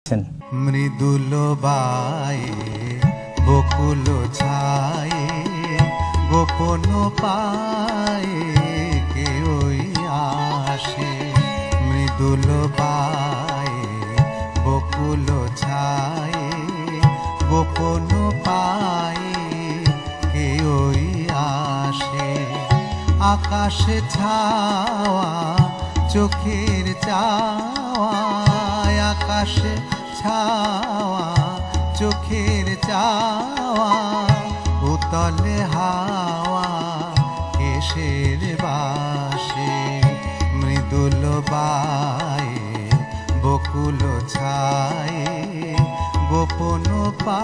মৃদুল বায়ে বকুল ছায়ে গোপন পায়ে কে ওই আসে। মৃদুল বায়ে বকুল ছায়ে গোপন পায়ে কে ওই আসে। আকাশে ছাওয়া চোখের চাওয়া, আকাশে ছাওয়া চোখের চাওয়া, উতলে হাওয়া কেশের বাসে। মৃদুল বায়ে বকুল ছায়ে গোপন পা